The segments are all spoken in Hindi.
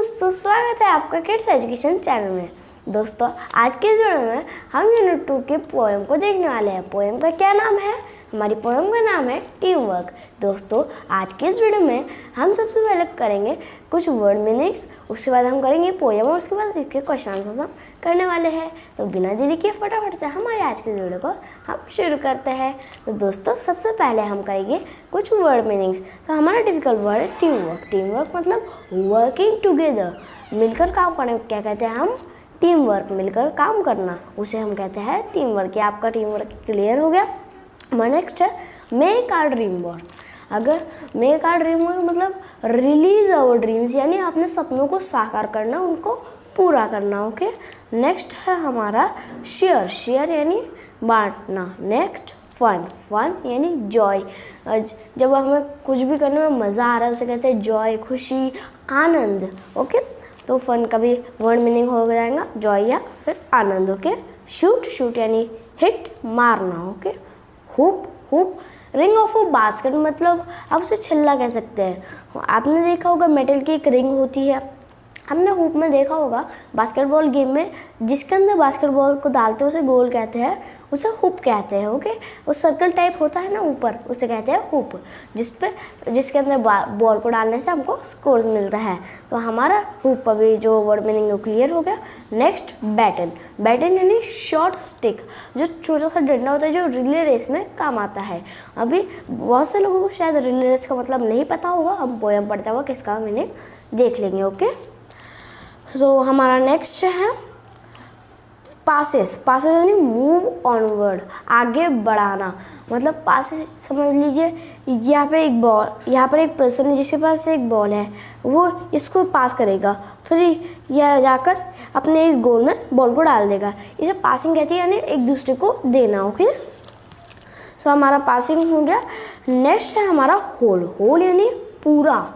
दोस्तों, स्वागत है आपका किड्स एजुकेशन चैनल में। दोस्तों, आज के इस वीडियो में हम यूनिट 2 के पोएम को देखने वाले हैं। पोएम का क्या नाम है? हमारी पोएम का नाम है टीम वर्क। दोस्तों, आज के इस वीडियो में हम सबसे पहले करेंगे कुछ वर्ड मीनिंग्स, उसके बाद हम करेंगे पोएम और उसके बाद इसके क्वेश्चन आंसर करने वाले हैं। तो बिना देरी के फटाफट से हमारे आज के वीडियो को हम शुरू करते हैं। तो दोस्तों, सबसे पहले हम करेंगे कुछ वर्ड मीनिंग्स। तो हमारा टिपिकल वर्ड है टीम वर्क। टीम वर्क मतलब वर्किंग टुगेदर, मिलकर काम करने को क्या कहते हैं हम? Team work. मिलकर काम करना उसे हम कहते हैं टीम वर्क। क्या आपका टीम वर्क क्लियर हो गया? नेक्स्ट है मेक आवर ड्रीम वर्क। अगर मेक आवर ड्रीम वर्क मतलब रिलीज आवर ड्रीम्स, यानी अपने सपनों को साकार करना, उनको पूरा करना। ओके। नेक्स्ट है हमारा शेयर। शेयर यानी बांटना। Next fun. फन यानी जॉय। जब हमें कुछ भी करने में मज़ा आ रहा है उसे कहते हैं जॉय, खुशी, आनंद। ओके। तो फन का भी वर्ड मीनिंग हो जाएगा जॉय या फिर आनंद। ओके। शूट। शूट यानी हिट, मारना। Okay. Hoop. Hoop ring of a basket मतलब आप उसे छिल्ला कह सकते हैं। आपने देखा होगा मेटल की एक रिंग होती है। हमने हुप में देखा होगा बास्केटबॉल गेम में, जिसके अंदर बास्केटबॉल को डालते हैं उसे गोल कहते हैं, उसे हुप कहते हैं। ओके। वो सर्कल टाइप होता है ना ऊपर, उसे कहते हैं हुप, जिसके अंदर बॉल को डालने से हमको स्कोर्स मिलता है। तो हमारा हुप का भी जो वर्ड मीनिंग क्लियर हो गया। Next baton. बैटन यानी शॉर्ट स्टिक, जो छोटा सा डंडा होता है जो रिले रेस में काम आता है। अभी बहुत से लोगों को शायद रिले रेस का मतलब नहीं पता होगा, हम पोएम पढ़ते हुआ किसका मीनिंग देख लेंगे। ओके। सो हमारा नेक्स्ट है पासेस। पासेस यानी मूव ऑनवर्ड, आगे बढ़ाना। मतलब पासेस समझ लीजिए, यहाँ पे एक बॉल, यहाँ पर एक पर्सन है जिसके पास एक बॉल है, वो इसको पास करेगा, फिर यह जाकर अपने इस गोल में बॉल को डाल देगा। इसे पासिंग कहती है, यानी एक दूसरे को देना। ओके। सो हमारा पासिंग हो गया। नेक्स्ट है हमारा होल। होल यानी पूरा,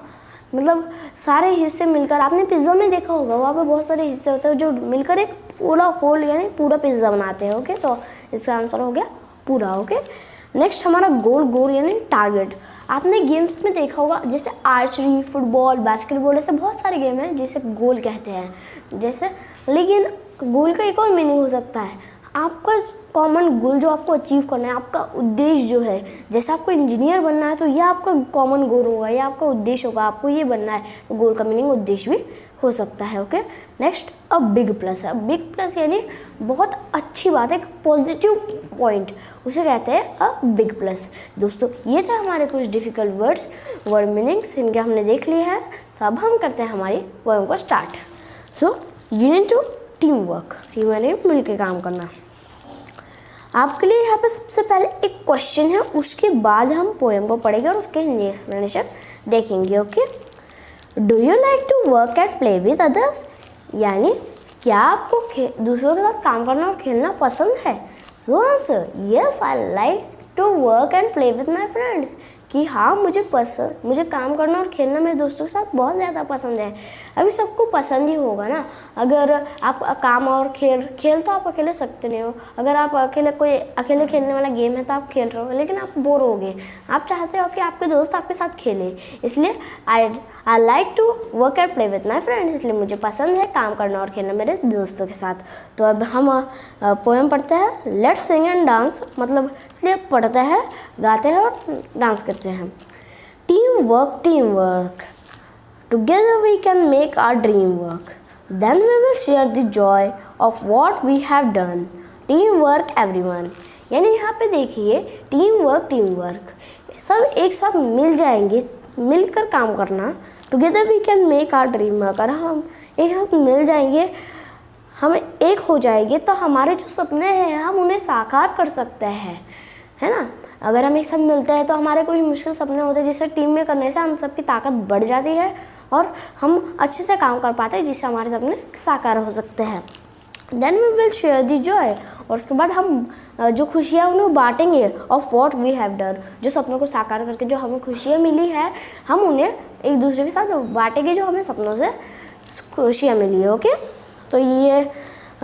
मतलब सारे हिस्से मिलकर। आपने पिज़्ज़ा में देखा होगा, वहाँ पे बहुत सारे हिस्से होते हैं जो मिलकर एक पूरा होल यानी पूरा पिज़्ज़ा बनाते हैं। ओके। तो इसका आंसर हो गया पूरा। ओके। नेक्स्ट हमारा गोल। गोल यानी टारगेट। आपने गेम्स में देखा होगा जैसे आर्चरी, फुटबॉल, बास्केटबॉल, ऐसे बहुत सारे गेम हैं जिसे गोल कहते हैं जैसे। लेकिन गोल का एक और मीनिंग हो सकता है, आपका कॉमन गोल जो आपको अचीव करना है, आपका उद्देश्य जो है। जैसे आपको इंजीनियर बनना है तो यह आपका कॉमन गोल होगा, यह आपका उद्देश्य होगा, आपको ये बनना है। तो गोल का मीनिंग उद्देश्य भी हो सकता है। Okay. Next a big plus है। बिग प्लस यानी बहुत अच्छी बात, एक पॉजिटिव पॉइंट, उसे कहते हैं अ बिग प्लस। दोस्तों, ये थे हमारे कुछ डिफ़िकल्ट वर्ड्स, वर्ड मीनिंग्स, इनके हमने देख लिए हैं। तो अब हम करते हैं हमारी पोएम को start. So unit 2 team work. Team यानी मिलकर काम करना। आपके लिए यहाँ पे सबसे पहले एक क्वेश्चन है, उसके बाद हम पोएम को पढ़ेंगे और उसके हिंदी एक्सप्लेनेशन देखेंगे। Okay. Do you like to work and play with others? यानी क्या आपको दूसरों के साथ काम करना और खेलना पसंद है? So answer yes, I like to work and play with my friends. कि हाँ, मुझे काम करना और खेलना मेरे दोस्तों के साथ बहुत ज़्यादा पसंद है। अभी सबको पसंद ही होगा ना। अगर आप काम और खेल तो आप अकेले सकते नहीं हो। अगर आप अकेले खेलने वाला गेम है तो आप खेल रहे हो, लेकिन आप बोर होगे। आप चाहते हो कि आपके दोस्त आपके साथ खेलें। इसलिए I like to work and play with my friends, इसलिए मुझे पसंद है काम करना और खेलना मेरे दोस्तों के साथ। तो अब हम पोएम पढ़ते हैं। लेट्स सिंग एंड डांस, मतलब इसलिए पढ़ते हैं, गाते हैं और डांस करते हैं। Team work, team work, together we can make our dream work, then we will share the joy of what we have done. Team work everyone, यानी यहाँ पे देखिए टीम वर्क, सब एक साथ मिल जाएंगे, मिलकर काम करना। Together we can make our dream work, अगर हम एक साथ मिल जाएंगे, हम एक हो जाएंगे तो हमारे जो सपने हैं हम उन्हें साकार कर सकते हैं, है ना। अगर हम एक साथ मिलते हैं तो हमारे कुछ मुश्किल सपने होते हैं जिसे टीम में करने से हम सबकी ताकत बढ़ जाती है और हम अच्छे से काम कर पाते हैं, जिससे हमारे सपने साकार हो सकते हैं। Then we will share the joy, और उसके बाद हम जो खुशियाँ उन्हें बांटेंगे of what we have done. जो सपनों को साकार करके जो हमें खुशियाँ मिली है, हम उन्हें एक दूसरे के साथ बांटेंगे जो हमें सपनों से खुशियाँ मिली है। ओके। तो ये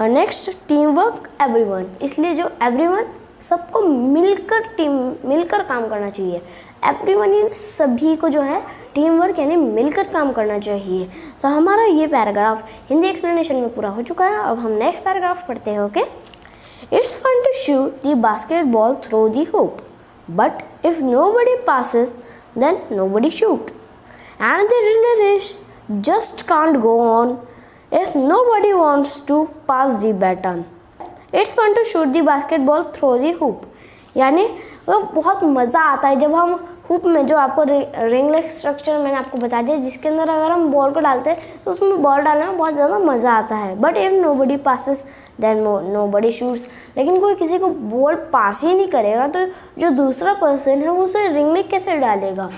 नेक्स्ट टीम वर्क एवरीवन, इसलिए जो एवरीवन सबको मिलकर काम करना चाहिए। एवरीवन इन सभी को जो है टीम वर्क यानी मिलकर काम करना चाहिए। तो हमारा ये पैराग्राफ हिंदी एक्सप्लेनेशन में पूरा हो चुका है। अब हम नेक्स्ट पैराग्राफ पढ़ते हैं। Okay, it's fun to shoot the basketball through the hoop, but if nobody passes, then nobody shoot, and the relay race just can't go on if nobody wants to pass the baton. It's fun to shoot the basketball through the hoop, यानी वो बहुत मज़ा आता है जब हम हुप में, जो आपको रिंगलेस स्ट्रक्चर मैंने आपको बता दिया, जिसके अंदर अगर हम बॉल को डालते हैं तो उसमें बॉल डालने में बहुत ज़्यादा मज़ा आता है। But if nobody passes then nobody shoots, लेकिन कोई किसी को बॉल पास ही नहीं करेगा तो जो दूसरा पर्सन है वो उसे रिंग में कैसे डालेगा,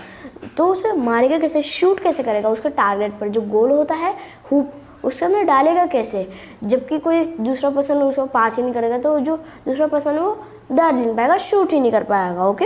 तो उसे मारेगा कैसे, शूट कैसे करेगा, उसके टारगेट पर जो गोल होता है हुप उसके अंदर डालेगा कैसे, जबकि कोई दूसरा पर्सन उसको पास ही नहीं करेगा तो जो दूसरा पर्सन है वो डाल नहीं पाएगा, शूट ही नहीं कर पाएगा। Okay,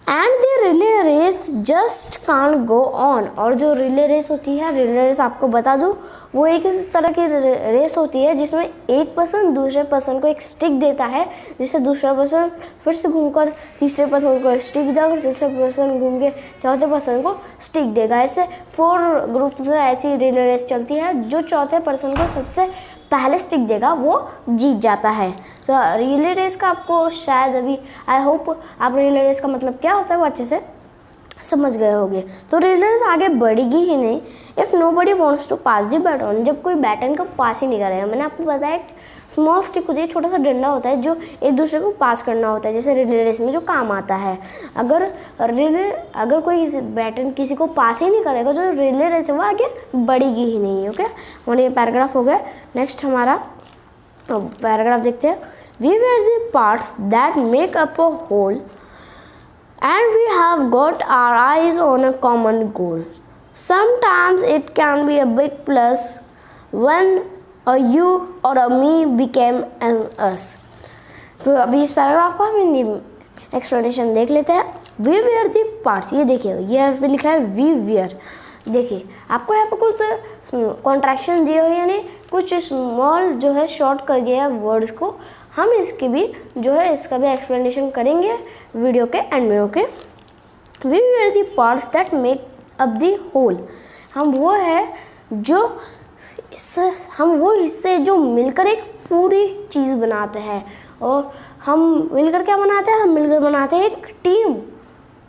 and the relay race just can't go on, और जो रिले रेस होती है, रिले रेस आपको बता दूं वो एक इस तरह की रेस होती है जिसमें एक पर्सन दूसरे पर्सन को एक स्टिक देता है, जिससे दूसरा पर्सन फिर से घूमकर तीसरे पर्सन को स्टिक देगा और तीसरा पर्सन घूम के चौथे पर्सन को स्टिक देगा। ऐसे 4 ग्रुप में ऐसी रिले रेस चलती है। जो चौथे पर्सन को सबसे पहले स्टिक देगा वो जीत जाता है। तो रिले रेस का आपको शायद अभी आई होप आप रिले रेस का मतलब क्या होता है वो अच्छे से समझ गए होंगे। तो रिले रेस आगे बढ़ेगी ही नहीं if nobody wants to pass the baton, जब कोई बैटन को पास ही नहीं करेगा। मैंने आपको बताया स्मॉल स्टिक होती है, छोटा सा डंडा होता है जो एक दूसरे को पास करना होता है, जैसे रिले रेस में जो काम आता है। अगर कोई बैटन किसी को पास ही नहीं करेगा तो रिले रेस वो आगे बढ़ेगी ही नहीं। ओके, और ये पैराग्राफ हो गया। नेक्स्ट हमारा पैराग्राफ देखते हैं। We were the parts that make up a whole and we have got our eyes on a common goal. Sometimes it can be a big plus when a you or a me became an us. तो अभी इस पैराग्राफ को हम हिंदी एक्सप्लेनेशन देख लेते हैं। वी वेयर द पार्ट्स, ये देखिए यहाँ पे लिखा है वी वेयर। देखिए आपको यहाँ पे कुछ कॉन्ट्रैक्शन दिए हुए, यानी कुछ स्मॉल जो है शॉर्ट कर दिया है वर्ड्स को। हम इसकी भी जो है इसका भी एक्सप्लेनेशन करेंगे वीडियो के एंड में। Okay, we were the parts that make up the whole, हम वो हिस्से जो मिलकर एक पूरी चीज़ बनाते हैं। और हम मिलकर क्या बनाते हैं, हम मिलकर बनाते हैं एक टीम।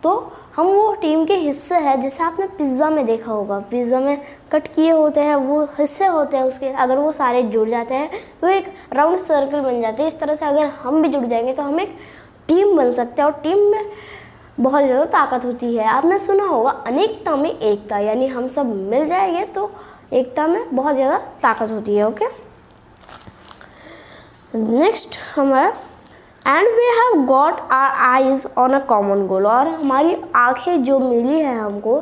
तो हम वो टीम के हिस्से हैं, जैसे आपने पिज़्ज़ा में देखा होगा, पिज़्ज़ा में कट किए होते हैं वो हिस्से होते हैं उसके, अगर वो सारे जुड़ जाते हैं तो एक राउंड सर्कल बन जाते हैं। इस तरह से अगर हम भी जुड़ जाएंगे तो हम एक टीम बन सकते हैं, और टीम में बहुत ज़्यादा ताकत होती है। आपने सुना होगा अनेकता में एकता, यानी हम सब मिल जाएंगे तो एकता में बहुत ज़्यादा ताकत होती है। ओके, नेक्स्ट हमारा and we have got our eyes on a common goal, और हमारी आँखें जो मिली है हमको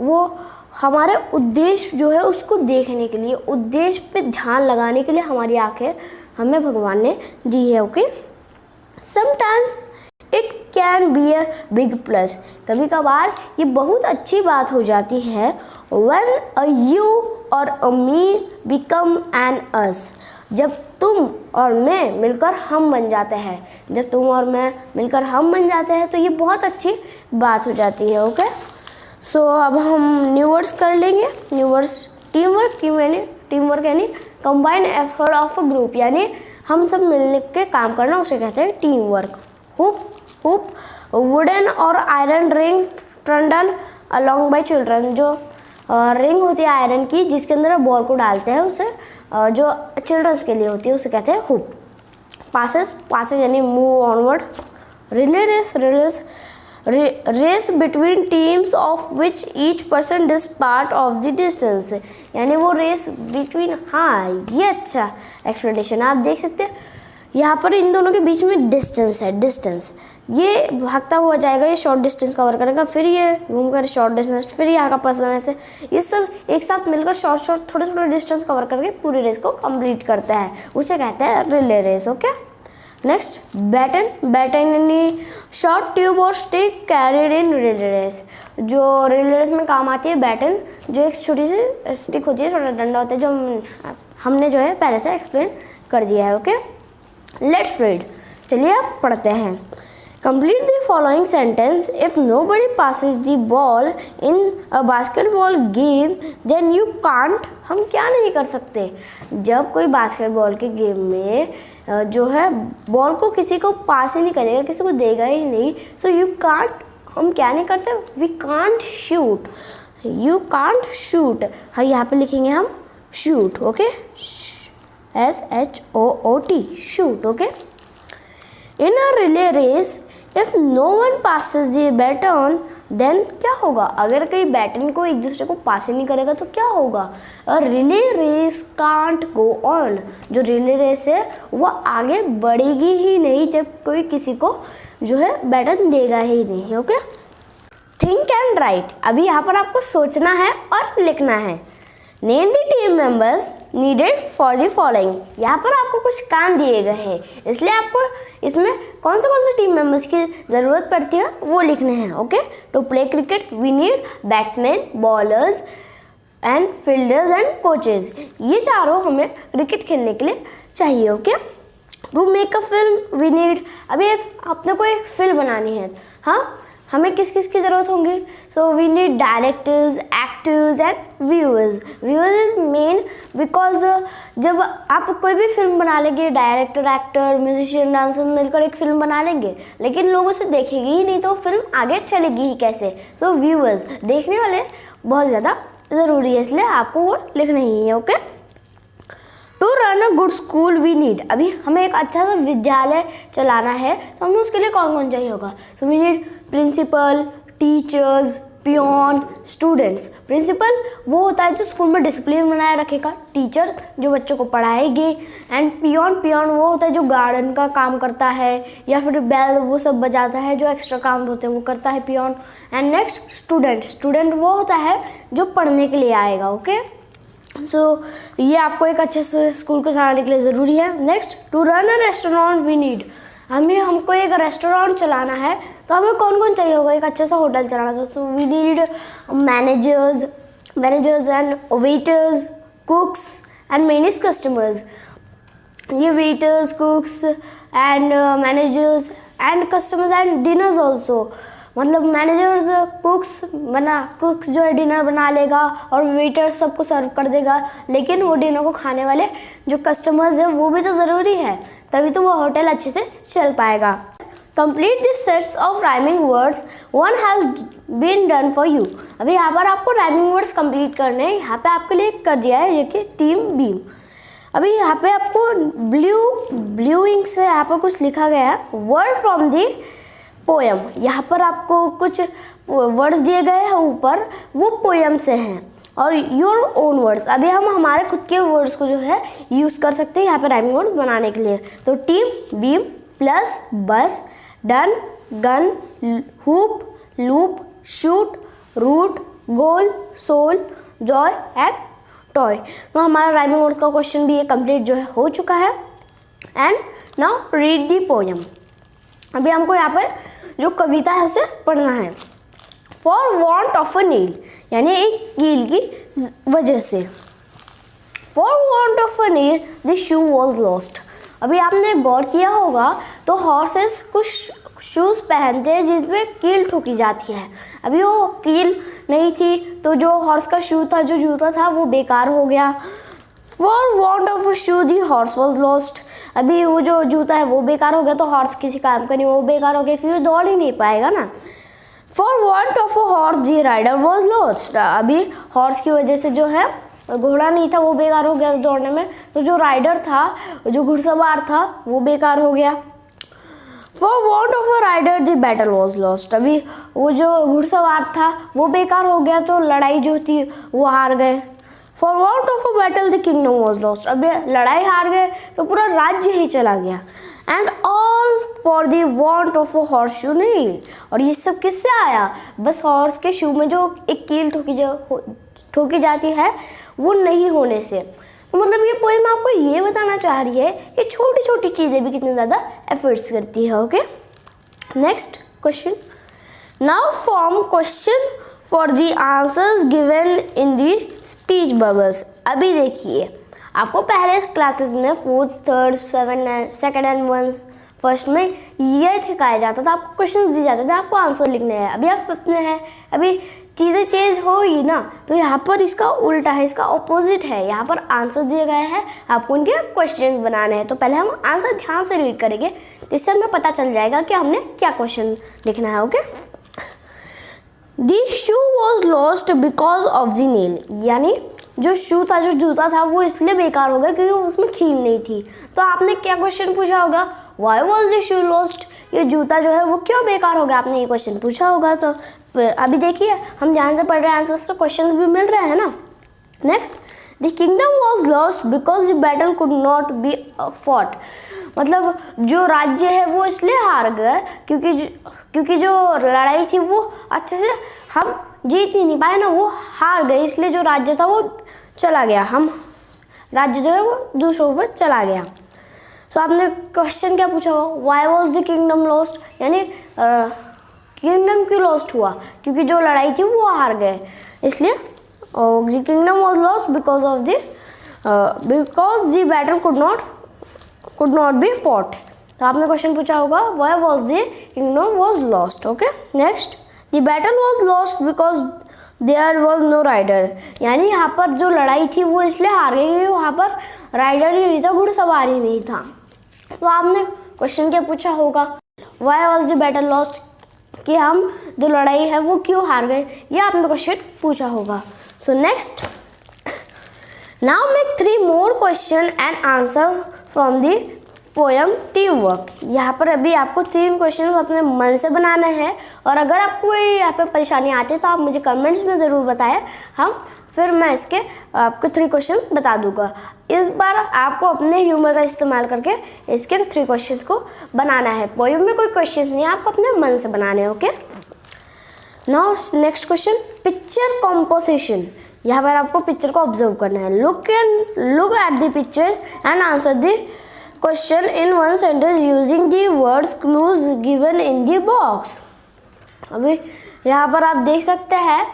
वो हमारे उद्देश्य जो है उसको देखने के लिए, उद्देश्य पे ध्यान लगाने के लिए हमारी आँखें हमें भगवान ने दी है। Okay, sometimes it can be a big plus, कभी कभार ये बहुत अच्छी बात हो जाती है। व्हेन अ यू और अ मी बिकम एन अस, जब तुम और मैं मिलकर हम बन जाते हैं, जब तुम और मैं मिलकर हम बन जाते हैं तो ये बहुत अच्छी बात हो जाती है। ओके, सो अब हम न्यू वर्ड्स कर लेंगे। न्यू वर्ड्स टीम वर्क यानी combined effort of a group, यानी हम सब मिलने के काम करना, उसे कहते हैं टीम वर्क। हुप वुडन और iron ring trundle along by children, जो रिंग होती है आयरन की जिसके अंदर बॉल को डालते हैं, उसे जो चिल्ड्रंस के लिए होती है उसे कहते हैं हुप। पासेस यानी move onward. Relay race between teams of which each person does part of the distance, यानी वो रेस बिटवीन, हाँ ये अच्छा एक्सप्लेनेशन आप देख सकते हैं। यहाँ पर इन दोनों के बीच में डिस्टेंस है, डिस्टेंस ये भागता हुआ जाएगा, ये शॉर्ट डिस्टेंस कवर करेगा, फिर ये घूमकर शॉर्ट डिस्टेंस, फिर यहाँ का पर्सन, ऐसे ये सब एक साथ मिलकर शॉर्ट थोड़े डिस्टेंस कवर करके पूरी रेस को कंप्लीट करता है, उसे कहते हैं relay race. Okay, next baton यानी शॉर्ट ट्यूब और stick carried in relay race, जो रिले रेस में काम आती है बैटन, जो एक छोटी सी स्टिक होती है, छोटा डंडा होता है, जो हमने जो है पहले से एक्सप्लेन कर दिया है। ओके, लेट्स रीड, चलिए अब पढ़ते हैं। Complete the following sentence. If nobody passes the ball in a basketball game, then you can't. हम क्या नहीं कर सकते? जब कोई बास्केटबॉल के गेम में जो है बॉल को किसी को पास ही नहीं करेगा, किसी को देगा ही नहीं, सो यू कांट, हम क्या नहीं करते? We can't shoot. You can't shoot. हाँ, यहाँ पे लिखेंगे हम shoot. Okay, SHOOT, shoot. Okay. In a relay race if no one passes the baton, then क्या होगा? अगर कोई बैटन को एक दूसरे को पास ही नहीं करेगा तो क्या होगा? A relay race can't go on. जो रिले रेस है वो आगे बढ़ेगी ही नहीं जब कोई किसी को जो है बैटन देगा ही नहीं. ओके. Think and right. अभी यहाँ पर आपको सोचना है और लिखना है. Name the team members needed for the following. यहाँ पर आपको कुछ काम दिए गए हैं, इसलिए आपको इसमें कौन से टीम मेंबर्स की ज़रूरत पड़ती है वो लिखने हैं. Okay. To play cricket we need batsman, bowlers and fielders and coaches. ये चारों हमें क्रिकेट खेलने के लिए चाहिए. Okay. To make a film we need. अभी अपने को एक फिल्म बनानी है. हाँ, हमें किस किस की ज़रूरत होंगी? So we need directors, actors and viewers. Viewers is main because जब आप कोई भी फिल्म बना लेंगे, डायरेक्टर, एक्टर, म्यूजिशियन, डांसर मिलकर एक फिल्म बना लेंगे, लेकिन लोग उसे देखेंगे ही नहीं तो फिल्म आगे चलेगी ही कैसे? सो व्यूअर्स, देखने वाले बहुत ज़्यादा ज़रूरी है, इसलिए आपको वो लिखना ही है. Okay. To run a good school we need. अभी हमें एक अच्छा सा विद्यालय चलाना है तो हमें उसके लिए कौन कौन चाहिए होगा? So we need principal, teachers, peon, students. Principal वो होता है जो स्कूल में डिसिप्लिन बनाए रखेगा. टीचर जो बच्चों को पढ़ाएगी. एंड पियोन वो होता है जो गार्डन का काम करता है या फिर बेल वो सब बजाता है, जो एक्स्ट्रा काम होते हैं वो करता है पियोन. एंड नेक्स्ट स्टूडेंट वो होता है जो पढ़ने के लिए आएगा. ओके. सो ये आपको एक अच्छे से स्कूल को चलाने के लिए ज़रूरी है. Next, to run a restaurant we need. हमको एक रेस्टोरेंट चलाना है तो हमें कौन कौन चाहिए होगा? एक अच्छा सा होटल चलाना है तो we need managers and waiters, cooks and many customers. ये waiters, cooks and managers and customers and diners also. मतलब मैनेजर्स कुक्स जो है डिनर बना लेगा और वेटर्स सबको सर्व कर देगा, लेकिन वो डिनर को खाने वाले जो कस्टमर्स हैं वो भी तो ज़रूरी है, तभी तो वो होटल अच्छे से चल पाएगा. Complete this sets of rhyming words, one has been done for you. अभी यहाँ पर आपको राइमिंग वर्ड्स कंप्लीट करने हैं. यहाँ पे आपके लिए कर दिया है ये कि टीम बीम. अभी यहाँ पे आपको ब्लू इंक से यहाँ पर कुछ लिखा गया है, वर्ड फ्रॉम दी पोएम. यहाँ पर आपको कुछ वर्ड्स दिए गए हैं ऊपर, वो पोएम से हैं और योर ओन वर्ड्स. अभी हम हमारे खुद के वर्ड्स को जो है यूज़ कर सकते हैं यहाँ पे राइमिंग वर्ड बनाने के लिए. तो team, beam, plus, bus, done, gun, hoop, loop, shoot, root, goal, soul, joy and toy. तो हमारा राइमिंग वर्ड्स का क्वेश्चन भी ये कंप्लीट जो है हो चुका है. And now read the poem. अभी हमको यहाँ पर जो कविता है उसे पढ़ना है. For want of a nail, यानी एक कील की वजह से. For want of a nail the shoe was lost. अभी आपने गौर किया होगा तो हॉर्सेस कुछ शूज़ पहनते हैं जिसमें कील ठोकी जाती है. अभी वो कील नहीं थी तो जो हॉर्स का शू था, जो जूता था, वो बेकार हो गया. For want of a shoe the horse was lost. अभी वो जो जूता है वो बेकार हो गया तो हॉर्स किसी काम का नहीं, वो बेकार हो गया क्योंकि दौड़ ही नहीं पाएगा ना. For want of a horse the rider was lost. अभी हॉर्स की वजह से जो है घोड़ा नहीं था वो बेकार हो गया दौड़ने में, तो जो राइडर था, जो घुड़सवार था, वो बेकार हो गया. For want of a rider the battle was lost. अभी वो जो घुड़सवार था वो बेकार हो गया तो लड़ाई जो थी वो हार गए. For want of a battle the kingdom was lost. अभी लड़ाई हार गए तो पूरा राज्य ही चला गया. And all for the want of a horseshoe nail. और ये सब किससे आया? बस हॉर्स के शू में जो एक कील ठोकी जाती है वो नहीं होने से. तो मतलब ये पोएम आपको ये बताना चाह रही है कि छोटी छोटी चीज़ें भी कितनी ज़्यादा एफर्ट्स करती है. Okay. Next question. Now form question for the answers given in the speech bubbles. अभी देखिए, आपको पहले क्लासेस में 4th, 3rd, 2nd and 1 first में ये सिखाया जाता था, आपको क्वेश्चन दिए जाते थे, आपको आंसर लिखने हैं। अभी आप 5th में हैं, अभी चीज़ें चेंज होगी ना, तो यहाँ पर इसका उल्टा है, इसका ऑपोजिट है। यहाँ पर आंसर दिए गए हैं, आपको उनके क्वेश्चन बनाने हैं। तो पहले हम आंसर ध्यान से रीड करेंगे, जिससे हमें पता चल जाएगा कि हमने क्या क्वेश्चन लिखना है। Okay, the shoe was lost because of the nail, यानी जो शू था, जो जूता था, वो इसलिए बेकार हो गया क्योंकि उसमें कील नहीं थी। तो आपने क्या क्वेश्चन पूछा होगा, why was the shoe lost, ये जूता जो है वो क्यों बेकार हो गया, आपने ये क्वेश्चन पूछा होगा। तो अभी देखिए हम ध्यान से पढ़ रहे हैं आंसर्स, तो क्वेश्चन भी मिल रहे हैं ना। Next, the kingdom was lost because the battle could not be fought, मतलब जो राज्य है वो इसलिए हार गया क्योंकि जो लड़ाई थी वो अच्छे से हम जीत ही नहीं पाए ना, वो हार गए, इसलिए जो राज्य था वो चला गया, हम राज्य जो है वो दूसरों पर चला गया। सो आपने क्वेश्चन क्या पूछा हो, why was the kingdom lost, यानी किंगडम क्यों लॉस्ट हुआ, क्योंकि जो लड़ाई थी वो हार गए, इसलिए the kingdom was lost because the battle could not be fought. तो आपने क्वेश्चन पूछा होगा, why was the kingdom was lost. Okay, next, the battle was lost because there was no rider, यानी यहाँ पर जो लड़ाई थी वो इसलिए हार गई क्योंकि वहाँ पर राइडर ही नहीं था, घुड़सवारी नहीं था। तो आपने क्वेश्चन क्या पूछा होगा, why was the battle lost, कि हम जो लड़ाई है वो क्यों हार गए, ये आपने क्वेश्चन पूछा होगा। So next, now make 3 more question and answer from the poem team work. यहाँ पर अभी आपको 3 क्वेश्चन अपने मन से बनाना है, और अगर आपको यहाँ पे परेशानी आती है तो आप मुझे कमेंट्स में ज़रूर बताएं, फिर मैं इसके आपको 3 क्वेश्चन बता दूंगा। इस बार आपको अपने ह्यूमर का इस्तेमाल करके इसके 3 क्वेश्चंस को बनाना है। पोएम में कोई क्वेश्चन नहीं है, आपको अपने मन से बनाने हैं। Okay, now next question, picture composition. यहाँ पर आपको पिक्चर को ऑब्जर्व करना है। Look at the picture and answer the question in 1 sentence using the words clues given in the box. अभी यहाँ पर आप देख सकते हैं,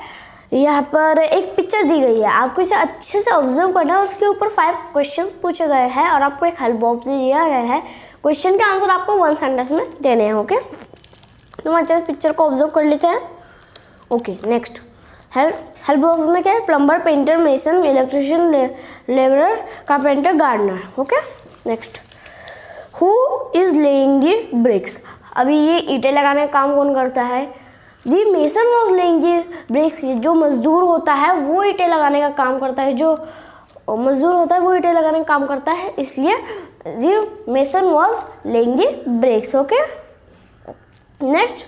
यहाँ पर एक पिक्चर दी गई है, आपको इसे अच्छे से ऑब्जर्व करना है। उसके ऊपर 5 क्वेश्चन पूछे गए हैं और आपको एक हेल्प बॉक्स दिया गया है। क्वेश्चन के आंसर आपको 1 sentence में देने हैं। ओके, तो हम अच्छे से पिक्चर को ऑब्जर्व कर लेते हैं। ओके, नेक्स्ट, हेल्प बॉक्स में क्या है, plumber, painter, mason, electrician, labourer, carpenter, gardener. Okay, next, who is laying the bricks. अभी ये ईंटें लगाने का काम कौन करता है, the mason was laying the bricks. जो मजदूर होता है वो ईंटें लगाने का काम करता है, जो मजदूर होता है वो ईंटें लगाने का काम करता है, इसलिए the mason was laying the bricks. Okay, next,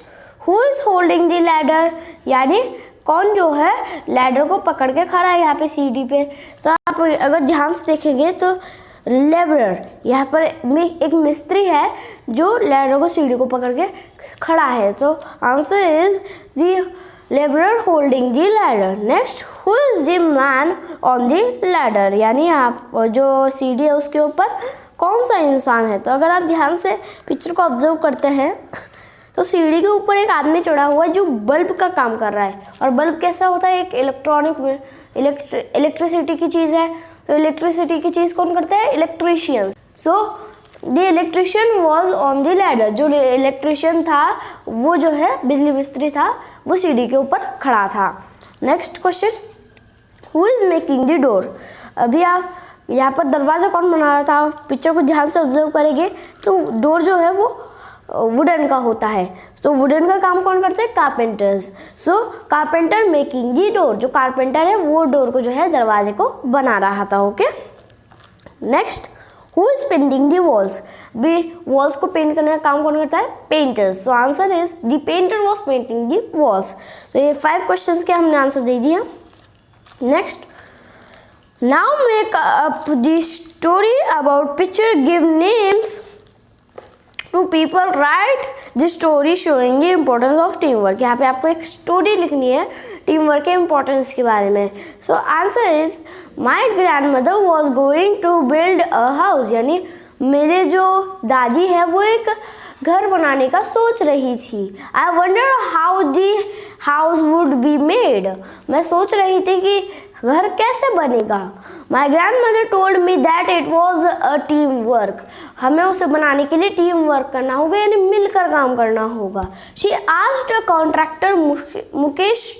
who is holding the ladder, यानी कौन जो है लैडर को पकड़ के खड़ा है यहाँ पे सीढ़ी पे। तो आप अगर ध्यान से देखेंगे तो लेबरर, यहाँ पर एक मिस्त्री है जो लैडर को सीढ़ी को पकड़ के खड़ा है। तो answer is the labourer holding the ladder. Next, who is the man on the ladder, यानी आप जो सीढ़ी है उसके ऊपर कौन सा इंसान है। तो अगर आप ध्यान से पिक्चर को ऑब्जर्व करते हैं तो सीढ़ी के ऊपर एक आदमी चढ़ा हुआ है जो बल्ब का काम कर रहा है। और बल्ब कैसा होता है, एक इलेक्ट्रिसिटी की चीज़ है। तो इलेक्ट्रिसिटी की चीज़ कौन करता है, electrician. So the electrician was on the ladder, जो इलेक्ट्रिशियन था वो जो है बिजली मिस्त्री था, वो सीढ़ी के ऊपर खड़ा था। Next question, who is making the door. अभी आप यहाँ पर दरवाज़ा कौन बना रहा था, पिक्चर को ध्यान से ऑब्जर्व करेंगे तो डोर जो है वो वुडन का होता है। तो वुडन का काम कौन करते हैं, carpenters. So carpenter making the door, जो कारपेंटर है वो डोर को जो है दरवाजे को बना रहा था। Okay, next, who is painting the walls. भी वॉल्स को पेंट करने का काम कौन करता है, painters. So answer is the painter was painting the walls. तो ये 5 क्वेश्चंस के हमने आंसर दे दिया। Next, now make up the story about picture, give names to people, write the story showing the importance of team work. यहाँ पे आपको एक स्टोरी लिखनी है टीम वर्क के इम्पोर्टेंस के बारे में। So answer is my grand mother was going to build a house, यानी मेरे जो दादी है वो एक घर बनाने का सोच रही थी। I wonder how the house would be made, मैं सोच रही थी कि घर कैसे बनेगा? माई grand mother told me that it was a team work. हमें उसे बनाने के लिए टीम वर्क करना होगा, यानी मिलकर काम करना होगा। She asked a contractor Mukesh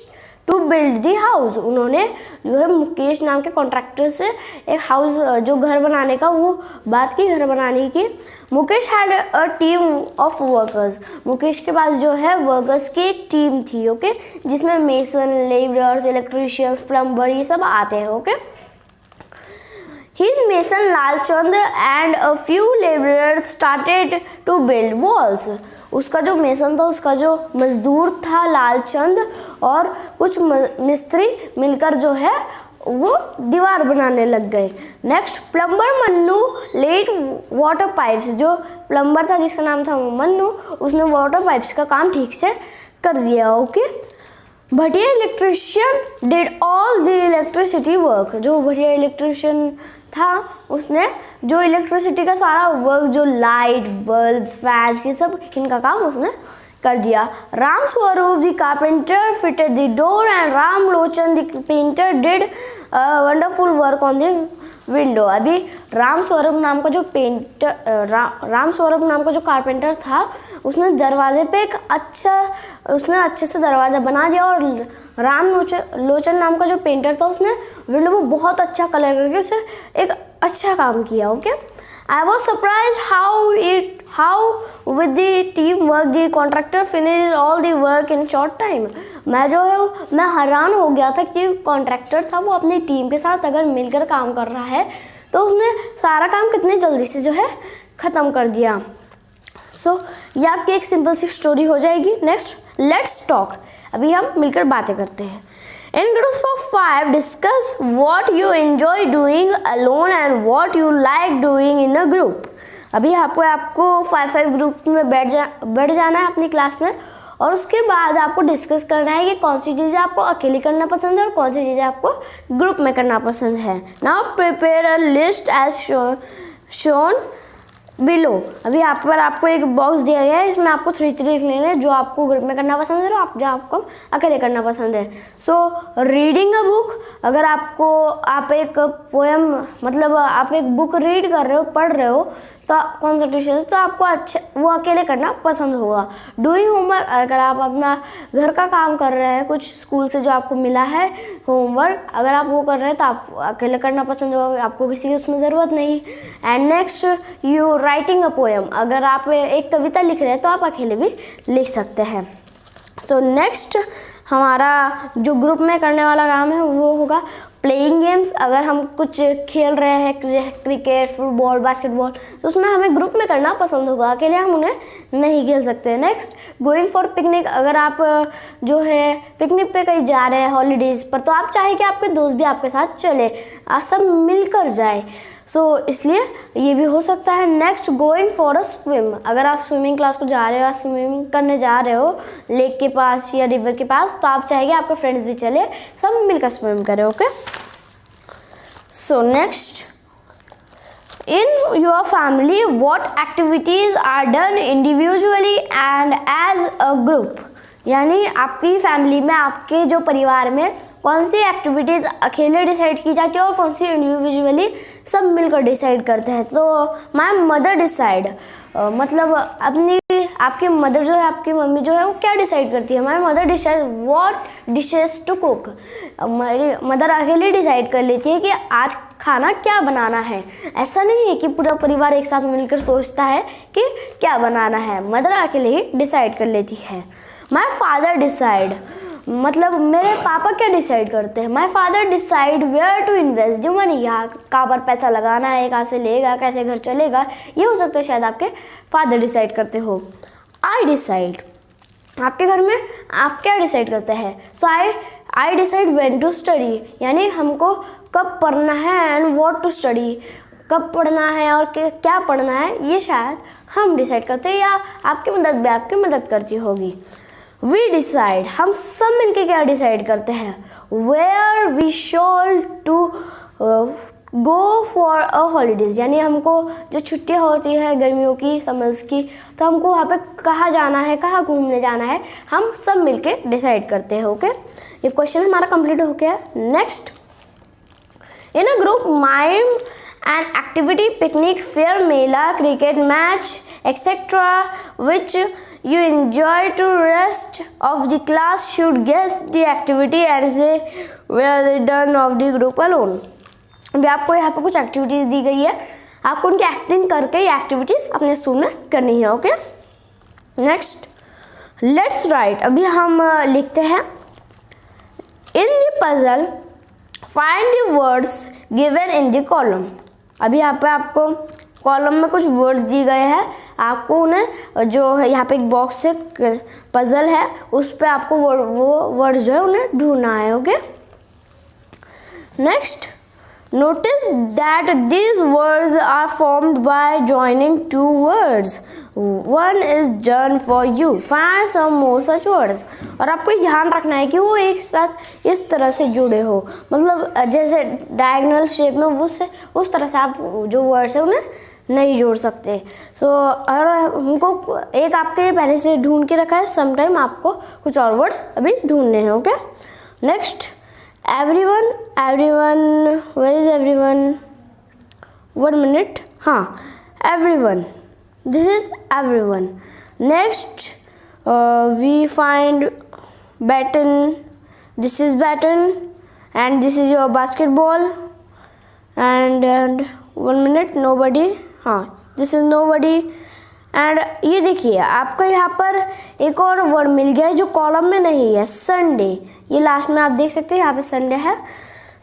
to build the house. उन्होंने जो है मुकेश नाम के कॉन्ट्रैक्टर से एक हाउस जो घर बनाने का वो बात की, घर बनाने की। Mukesh had a team of workers. Mukesh के पास जो है वर्कर्स की एक टीम थी, ओके, जिसमें मेसन, लेबरर्स, इलेक्ट्रीशियंस, प्लम्बर ये सब आते हैं, okay. His mason Lalchand and a few laborers started to build walls. उसका जो मेसन था, उसका जो मजदूर था लालचंद, और कुछ मिस्त्री मिलकर जो है वो दीवार बनाने लग गए। Next, plumber Mannu laid water pipes. जो प्लम्बर था जिसका नाम था मन्नू, उसने वाटर पाइप्स का काम ठीक से कर दिया, okay. Bhatia electrician did all the electricity work. जो भटिया इलेक्ट्रिशियन था उसने जो इलेक्ट्रिसिटी का सारा वर्क, जो लाइट, बल्ब, फैंस, ये सब इनका काम उसने कर दिया। Ram Swaroop the carpenter fitted the door and Ram Lochan the painter did wonderful work on the window. अभी राम स्वरूप नाम का जो राम स्वरूप नाम का जो कारपेंटर था, उसने दरवाजे पे उसने अच्छे से दरवाज़ा बना दिया, और राम लोचन नाम का जो पेंटर था, उसने विंडो को बहुत अच्छा कलर करके उसे एक अच्छा काम किया, okay. I was surprise how with the team work the contractor finish all the work in short time. मैं हैरान हो गया था कि कॉन्ट्रैक्टर था वो अपनी टीम के साथ अगर मिलकर काम कर रहा है तो उसने सारा काम कितने जल्दी से जो है ख़त्म कर दिया। सो ये आपकी एक सिंपल सी स्टोरी हो जाएगी। Next, let's talk. अभी हम मिलकर बातें करते हैं। In groups of 5, discuss what you enjoy doing alone and what you like doing in a group. अभी आपको 5 ग्रुप में बैठ जाना है अपनी क्लास में, और उसके बाद आपको डिस्कस करना है कि कौन सी चीज़ें आपको अकेले करना पसंद है और कौन सी चीज़ें आपको ग्रुप में करना पसंद है। Now prepare a list as shown below. अभी यहाँ पर आपको एक बॉक्स दिया गया है, इसमें आपको 3 लिख लेने हैं जो आपको ग्रुप में करना पसंद है और जो आपको अकेले करना पसंद है। सो रीडिंग अ बुक, अगर आप एक पोएम मतलब आप एक बुक रीड कर रहे हो, पढ़ रहे हो तो कॉन्सेंट्रेशन, तो आपको वो अकेले करना पसंद होगा। डूइंग होमवर्क, अगर आप अपना घर का काम कर रहे हैं, कुछ स्कूल से जो आपको मिला है होमवर्क, अगर आप वो कर रहे हैं तो आप अकेले करना पसंद होगा, आपको किसी की उसमें ज़रूरत नहीं। And next, you writing a poem, अगर आप एक कविता लिख रहे हैं तो आप अकेले भी लिख सकते हैं। सो नेक्स्ट, हमारा जो ग्रुप में करने वाला काम है वो होगा प्लेइंग गेम्स। अगर हम कुछ खेल रहे हैं, क्रिकेट, फुटबॉल, बास्केटबॉल, तो उसमें हमें ग्रुप में करना पसंद होगा, अकेले हम उन्हें नहीं खेल सकते। नेक्स्ट, गोइंग फॉर पिकनिक, अगर आप जो है पिकनिक पे कहीं जा रहे हैं हॉलीडेज़ पर, तो आप चाहे कि आपके दोस्त भी आपके साथ चले, सब मिलकर जाए। सो इसलिए ये भी हो सकता है। Next, going for a swim, अगर आप स्विमिंग क्लास को जा रहे हो, स्विमिंग करने जा रहे हो लेक के पास या रिवर के पास, तो आप चाहेंगे आपके फ्रेंड्स भी चले, सब मिलकर स्विम करें, okay. So next, in your family what activities are done individually and as a group, यानी आपकी फैमिली में, आपके जो परिवार में कौन सी एक्टिविटीज़ अकेले डिसाइड की जाती है और कौन सी इंडिविजुअली सब मिलकर डिसाइड करते हैं। तो माय मदर डिसाइड, मतलब आपकी मदर जो है, आपकी मम्मी जो है वो क्या डिसाइड करती है। My mother decide what dishes to cook, हमारी मदर अकेले डिसाइड कर लेती है कि आज खाना क्या बनाना है। ऐसा नहीं है कि पूरा परिवार एक साथ मिलकर सोचता है कि क्या बनाना है, मदर अकेले ही डिसाइड कर लेती है। माय फादर डिसाइड, मतलब मेरे पापा क्या डिसाइड करते हैं। My father decide where to invest the money, यहाँ कहाँ पर पैसा लगाना है, कहाँ से लेगा, कैसे घर चलेगा, ये हो सकता है शायद आपके फादर डिसाइड करते हो। आई डिसाइड, आपके घर में आप क्या डिसाइड करते हैं। So I decide when to study, यानी हमको कब पढ़ना है, एंड व्हाट टू स्टडी, कब पढ़ना है और क्या पढ़ना है, ये शायद हम डिसाइड करते हैं, या आपकी मदद भी आपकी मदद करती होगी। वी डिसाइड, हम सब मिलके क्या डिसाइड करते हैं। Where we shall to go for a holidays, यानी हमको जो छुट्टियां होती है गर्मियों की, समर्स की, तो हमको वहाँ पे कहाँ जाना है, कहाँ घूमने जाना है, हम सब मिलके डिसाइड करते हैं, ओके। ये क्वेश्चन हमारा कंप्लीट हो गया। Next, in a group mime an activity, picnic, fair, Mela, cricket match, etcetera which you enjoy to rest of the class should guess the activity and say where they done of the group alone। अभी आपको यहाँ पे कुछ एक्टिविटीज दी गई है, आपको उनकी एक्टिंग करके ये एक्टिविटीज अपने स्कूल में करनी है। Okay, next let's write. अभी हम लिखते हैं in the puzzle find the words given in the column. अभी यहाँ पे आपको कॉलम में कुछ वर्ड्स दिए गए हैं, आपको उन्हें जो है यहाँ पे एक बॉक्स से पजल है उस पे आपको वो वर्ड्स जो है उन्हें ढूंढना है। Okay, next notice that these words are formed by joining two words, one is done for you, find some more such words। और आपको ये ध्यान रखना है कि वो एक साथ इस तरह से जुड़े हो, मतलब जैसे डायगोनल शेप में उस तरह से आप जो वर्ड्स है उन्हें नहीं जोड़ सकते। सो और हमको एक आपके पहले से ढूंढ के रखा है, समटाइम आपको कुछ और वर्ड्स अभी ढूंढने हैं। Okay, next everyone, where is everyone? 1 minute, हाँ, everyone, this is everyone। next we find baton, this is baton and this is your basketball and 1 minute, nobody, हाँ, this is nobody। एंड ये देखिए आपको यहाँ पर एक और वर्ड मिल गया है जो कॉलम में नहीं है, संडे। ये लास्ट में आप देख सकते हैं यहाँ पे संडे है।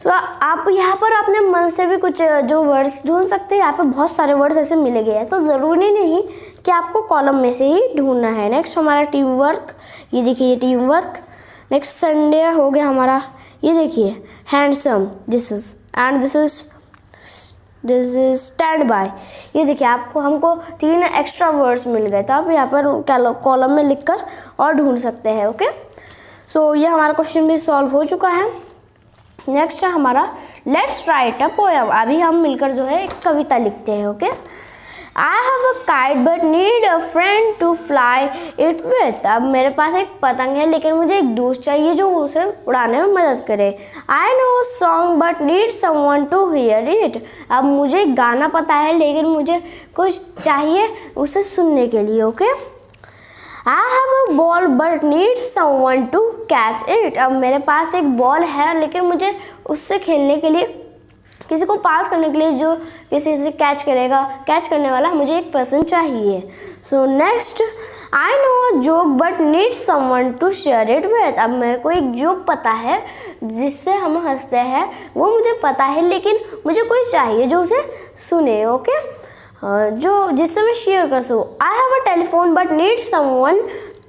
सो आप यहाँ पर अपने मन से भी कुछ जो वर्ड्स ढूंढ सकते हैं, यहाँ पे बहुत सारे वर्ड्स ऐसे मिले गए हैं, तो ज़रूरी नहीं कि आपको कॉलम में से ही ढूंढना है। नेक्स्ट हमारा टीम वर्क, ये देखिए ये टीम वर्क। नेक्स्ट संडे हो गया हमारा, ये देखिए handsome, this is and this is stand by. ये देखिए आपको हमको 3 एक्स्ट्रा वर्ड्स मिल गए, तो आप यहाँ पर कॉलम में लिखकर और ढूंढ सकते हैं। ओके, सो ये हमारा क्वेश्चन भी सॉल्व हो चुका है। नेक्स्ट है हमारा लेट्स राइट अ पोएम। अभी हम मिलकर जो है एक कविता लिखते हैं। Okay, I have a kite but need a friend to fly it with. अब मेरे पास एक पतंग है लेकिन मुझे एक दोस्त चाहिए जो उसे उड़ाने में मदद करे। I know song but need someone to hear it. अब मुझे गाना पता है लेकिन मुझे कुछ चाहिए उसे सुनने के लिए। Okay, I have a ball but need someone to catch it. अब मेरे पास एक बॉल है लेकिन मुझे उससे खेलने के लिए, किसी को पास करने के लिए जो किसी से कैच करेगा, कैच करने वाला मुझे एक पर्सन चाहिए। So next I know a joke but need someone to share it with. अब मेरे को एक जोक पता है जिससे हम हंसते हैं, वो मुझे पता है लेकिन मुझे कोई चाहिए जो उसे सुने। ओके, जो जिससे मैं शेयर कर सकूँ। I have a telephone but need someone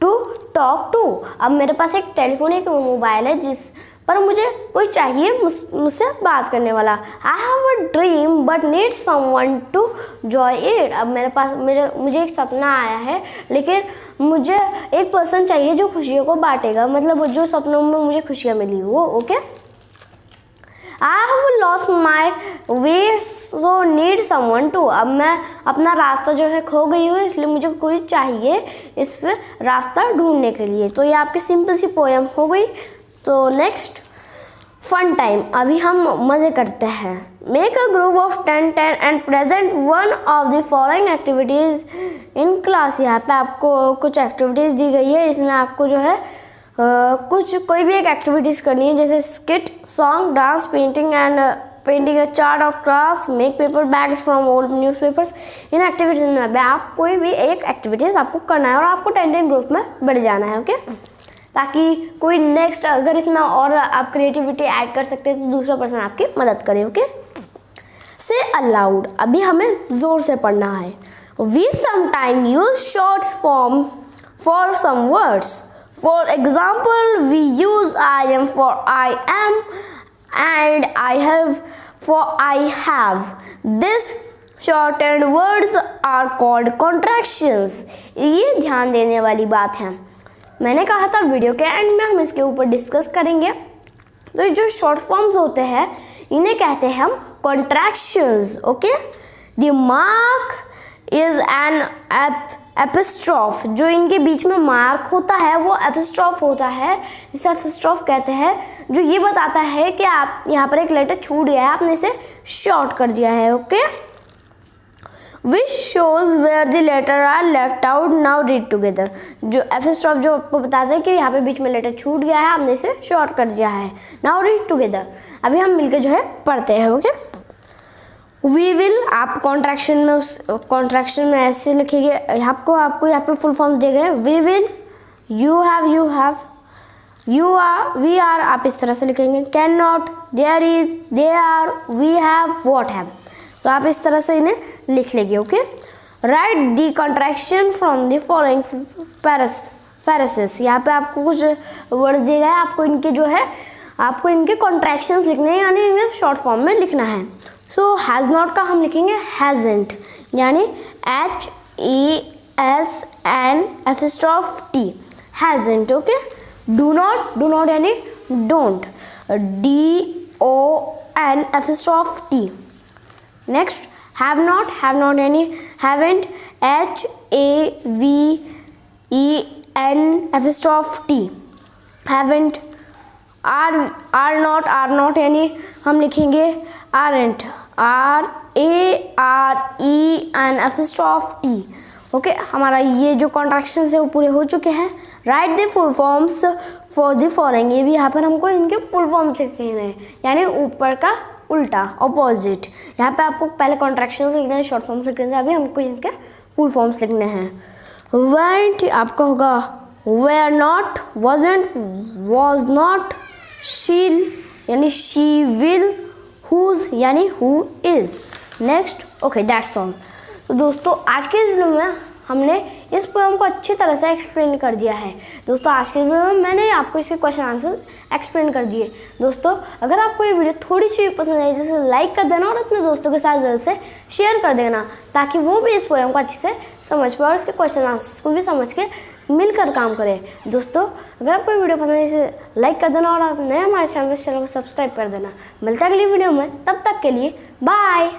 to talk to. अब मेरे पास एक टेलीफोन, एक मोबाइल है जिस पर मुझे कोई चाहिए मुझसे बात करने वाला। I have a dream but need someone to joy it. अब मेरे पास मुझे एक सपना आया है लेकिन मुझे एक पर्सन चाहिए जो खुशियों को बांटेगा, मतलब जो सपनों में मुझे खुशियाँ मिली वो। Okay, I have lost my way so need someone to. अब मैं अपना रास्ता जो है खो गई हूँ इसलिए मुझे कोई चाहिए इस पर रास्ता ढूंढने के लिए। तो ये आपकी सिंपल सी पोएम हो गई। तो नेक्स्ट फन टाइम, अभी हम मज़े करते हैं। Make a group of 10 and present one of the following activities in class. यहाँ पे आपको कुछ एक्टिविटीज़ दी गई है, इसमें आपको जो है कोई भी एक एक्टिविटीज़ करनी है, जैसे skit, song, dance, painting a chart of class, make paper bags from old newspapers. In activities में आप कोई भी एक एक्टिविटीज़ आपको करना है और आपको 10 ग्रुप में बढ़ जाना है। ओके, ताकि कोई नेक्स्ट अगर इसमें और आप क्रिएटिविटी ऐड कर सकते हैं तो दूसरा पर्सन आपकी मदद करे। ओके, से अलाउड, अभी हमें जोर से पढ़ना है। We sometime use shorts form for some words. For example we use I am for I am and I have for I have. This shortened words are called contractions. ये ध्यान देने वाली बात है, मैंने कहा था वीडियो के एंड में हम इसके ऊपर डिस्कस करेंगे। तो जो शॉर्ट फॉर्म्स होते हैं इन्हें कहते हैं हम contractions. Okay, the mark is an apostrophe, जो इनके बीच में मार्क होता है वो एपिस्ट्रॉफ होता है, जिसे एपिस्ट्रॉफ कहते हैं, जो ये बताता है कि आप यहाँ पर एक लेटर छूट गया है, आपने इसे शॉर्ट कर दिया है। Okay, which shows where the letter are left out, now read together. जो एपिस्ट्रॉफ जो आपको बताता है कि यहाँ पे बीच में लेटर छूट गया है, आपने इसे शॉर्ट कर दिया है। नाउ रीड टुगेदर, अभी हम मिलके जो है पढ़ते हैं। ओके, वी विल, आप कॉन्ट्रैक्शन में ऐसे लिखेंगे, आपको यहाँ पे फुल फॉर्म दिए गए। We will, you have, you are, we are, आप इस तरह से लिखेंगे। Can not, there is, they are, we have, what have, तो आप इस तरह से इन्हें लिख लेंगे। Okay, write the contraction from the following phrases, यहाँ पे आपको कुछ वर्ड्स दिए गए हैं, आपको इनके जो है आपको इनके कॉन्ट्रैक्शंस लिखने हैं, यानी इन्हें शॉर्ट फॉर्म में लिखना है। सो हैज़ नॉट का हम लिखेंगे हैज़ेंट, यानी HASNT, hasn't. Okay, do not यानी don't, DON''T। Next, have not यानी haven't, HAVEN''T, haven't. Are not यानी हम लिखेंगे आरंट, RAREN'T। ओके, हमारा ये जो कॉन्ट्रैक्शंस है वो पूरे हो चुके हैं। Right the full forms for the following, ये भी यहाँ पर हमको इनके फुल फॉर्म्स लिखने हैं, यानी ऊपर का उल्टा, ऑपोजिट। यहाँ पे आपको पहले कॉन्ट्रैक्शंस लिखने हैं, शॉर्ट फॉर्म्स लिखने हैं, अभी हमको इनके फुल फॉर्म्स लिखने हैं। वेंट आपका होगा where not, wasn't, was not, she'll यानी she will, whose यानी who is। Next, okay, that's all. तो दोस्तों आज के वीडियो में हमने इस पोएम को अच्छी तरह से एक्सप्लेन कर दिया है। दोस्तों आज के वीडियो में मैंने आपको इसके क्वेश्चन आंसर एक्सप्लेन कर दिए। दोस्तों अगर आपको ये वीडियो थोड़ी सी भी पसंद आई, जैसे लाइक कर देना और अपने दोस्तों के साथ जरूर से शेयर कर देना, ताकि वो भी इस पोएम को अच्छे से समझ पाए और इसके क्वेश्चन आंसर को भी समझ के मिलकर काम करें। दोस्तों अगर आपको ये वीडियो पसंद है, इसे लाइक कर देना और आप नए हमारे चैनल को सब्सक्राइब कर देना। मिलता है अगली वीडियो में, तब तक के लिए बाय।